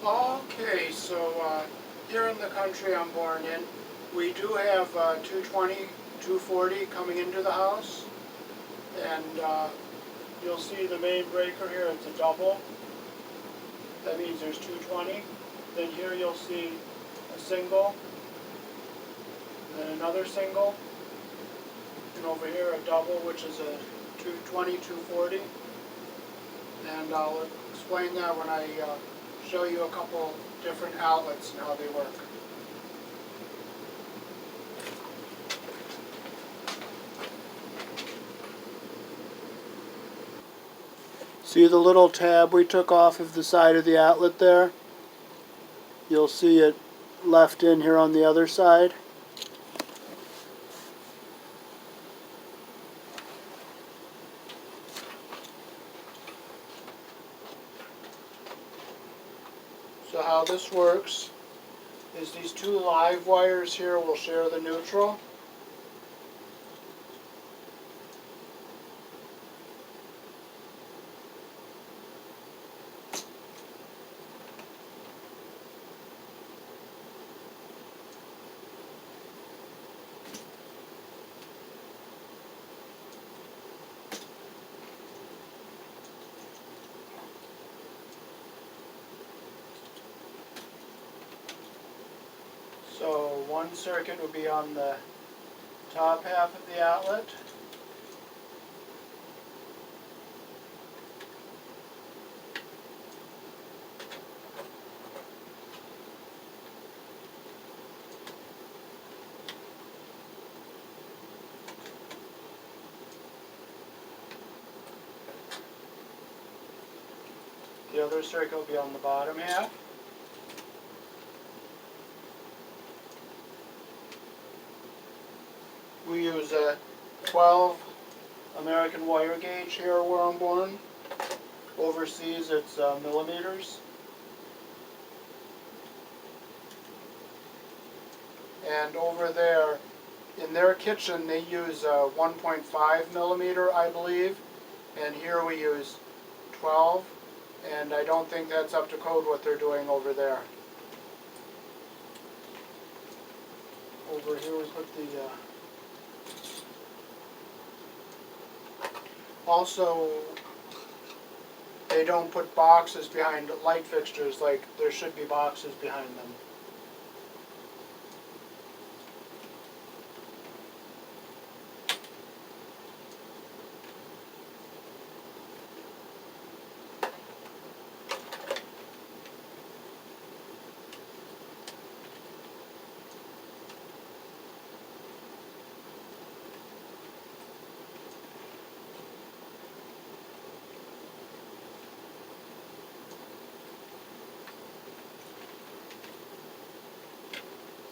Okay, so here in the country I'm born in, we do have 220, 240 coming into the house, and you'll see the main breaker here, it's a double. That means there's 220. Then here you'll see a single, and then another single, and over here a double, which is a 220, 240. And I'll explain that when I show you a couple different outlets and how they work. See the little tab we took off of the side of the outlet there? You'll see it left in here on the other side. So how this works is these two live wires here will share the neutral. So one circuit will be on the top half of the outlet. The other circuit will be on the bottom half. We use a 12 American wire gauge here where I'm born. Overseas it's millimeters. And over there, in their kitchen they use 1.5 millimeter, I believe. And here we use 12. And I don't think that's up to code what they're doing over there. Over here we put the also, they don't put boxes behind light fixtures like there should be boxes behind them.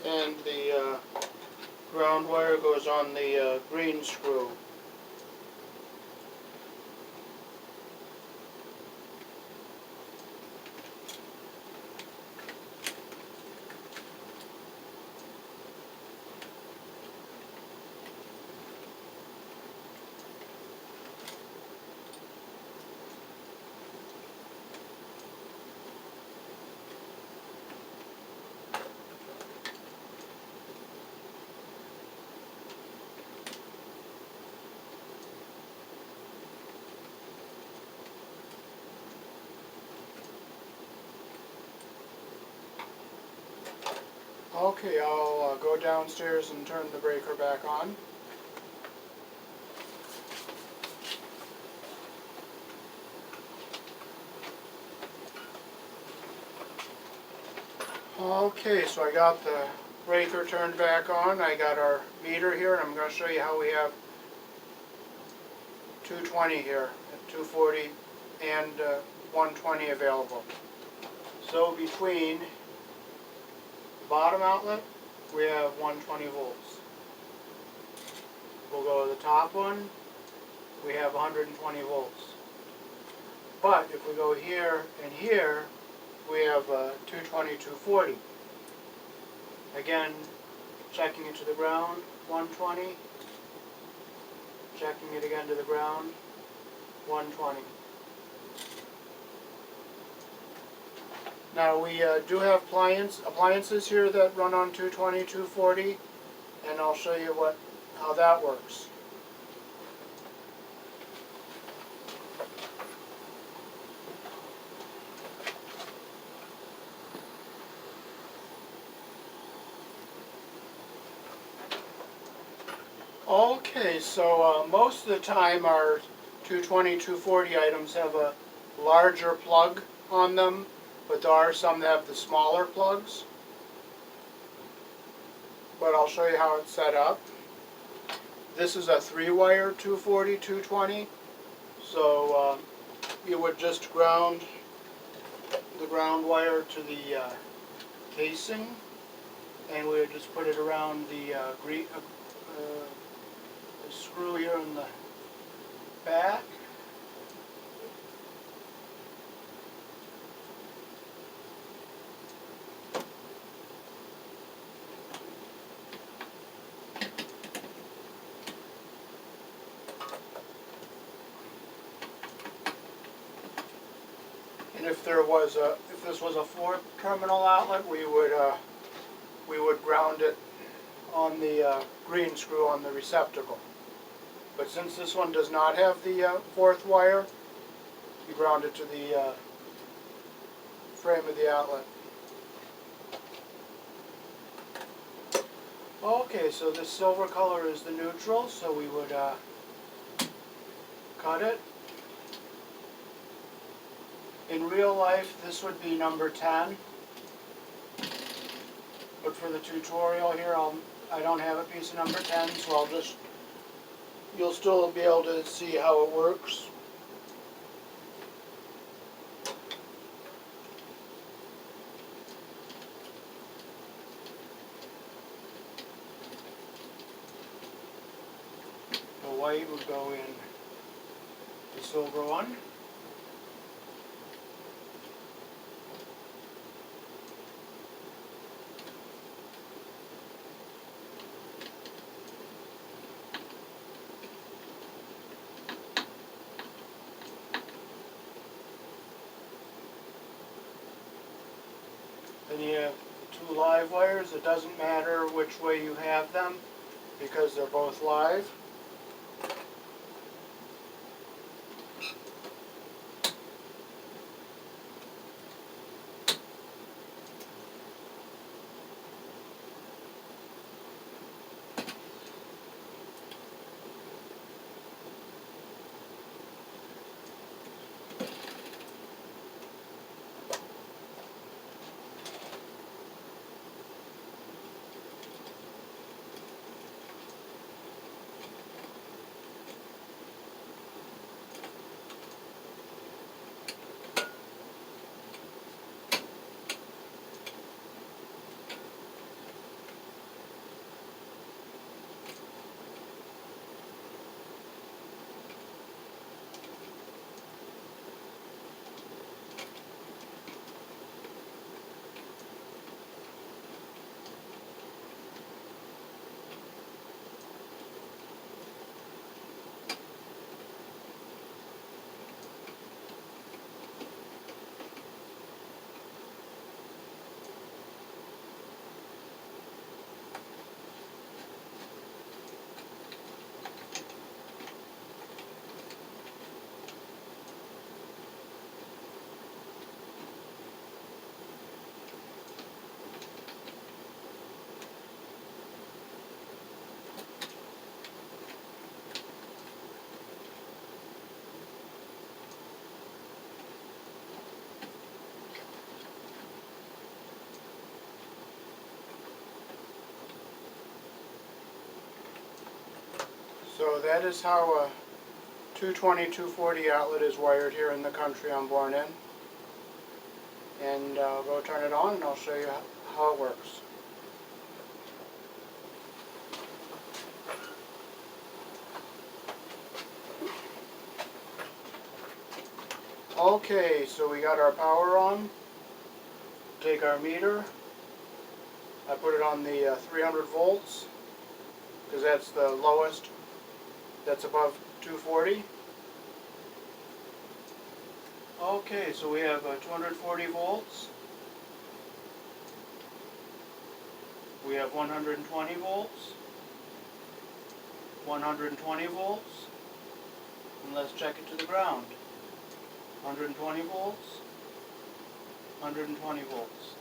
And the ground wire goes on the green screw. Okay, I'll go downstairs and turn the breaker back on. Okay, so I got the breaker turned back on. I got our meter here, and I'm going to show you how we have 220 here, 240 and 120 available. So between the bottom outlet, we have 120 volts. We'll go to the top one, we have 120 volts. But if we go here and here, we have 220, 240. Again, checking it to the ground, 120. Checking it again to the ground, 120. Now we do have appliances here that run on 220, 240, and I'll show you how that works. Okay, so most of the time our 220, 240 items have a larger plug on them, but there are some that have the smaller plugs. But I'll show you how it's set up. This is a 3-wire 240, 220, so you would just ground the ground wire to the casing, and we would just put it around the screw here in the back. And if this was a 4-terminal outlet, we would ground it on the green screw on the receptacle. But since this one does not have the 4th wire, you ground it to the frame of the outlet. Okay, so this silver color is the neutral, so we would cut it. In real life, this would be number 10, but for the tutorial here, I don't have a piece of number 10, so you'll still be able to see how it works. The white would go in the silver one. Then you have 2 live wires. It doesn't matter which way you have them because they're both live. So that is how a 220, 240 outlet is wired here in the country I'm born in. And I'll go turn it on and I'll show you how it works. Okay, so we got our power on. Take our meter. I put it on the 300 volts because that's the lowest that's above 240. Okay, so we have 240 volts. We have 120 volts, 120 volts, and let's check it to the ground. 120 volts, 120 volts.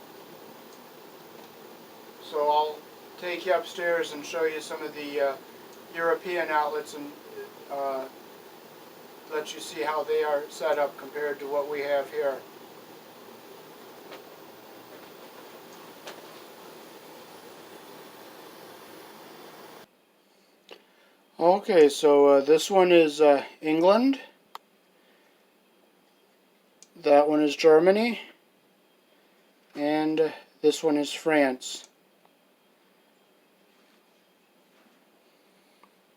So I'll take you upstairs and show you some of the European outlets and let you see how they are set up compared to what we have here. Okay, so this one is England, that one is Germany, and this one is France.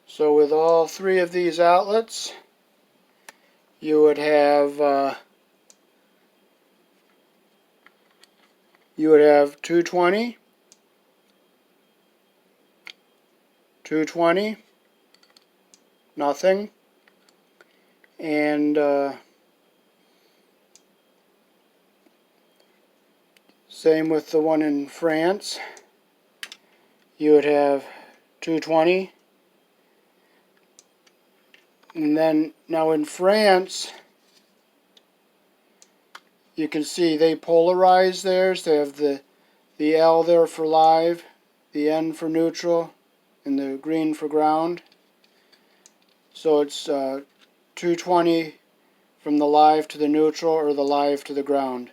So with all three of these outlets, you would have 220, 220, nothing, and same with the one in France. You would have 220. And then, now in France, you can see they polarize theirs. They have the L there for live, the N for neutral, and the green for ground. So it's 220 from the live to the neutral, or the live to the ground.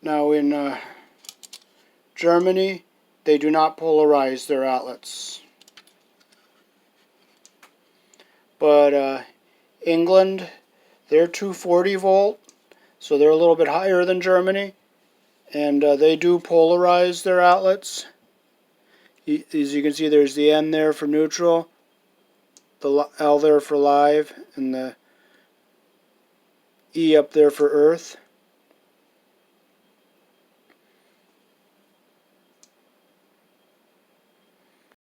Now in Germany, they do not polarize their outlets. But England, they're 240 volt, so they're a little bit higher than Germany, and they do polarize their outlets. As you can see, there's the N there for neutral, the L there for live, and the E up there for earth.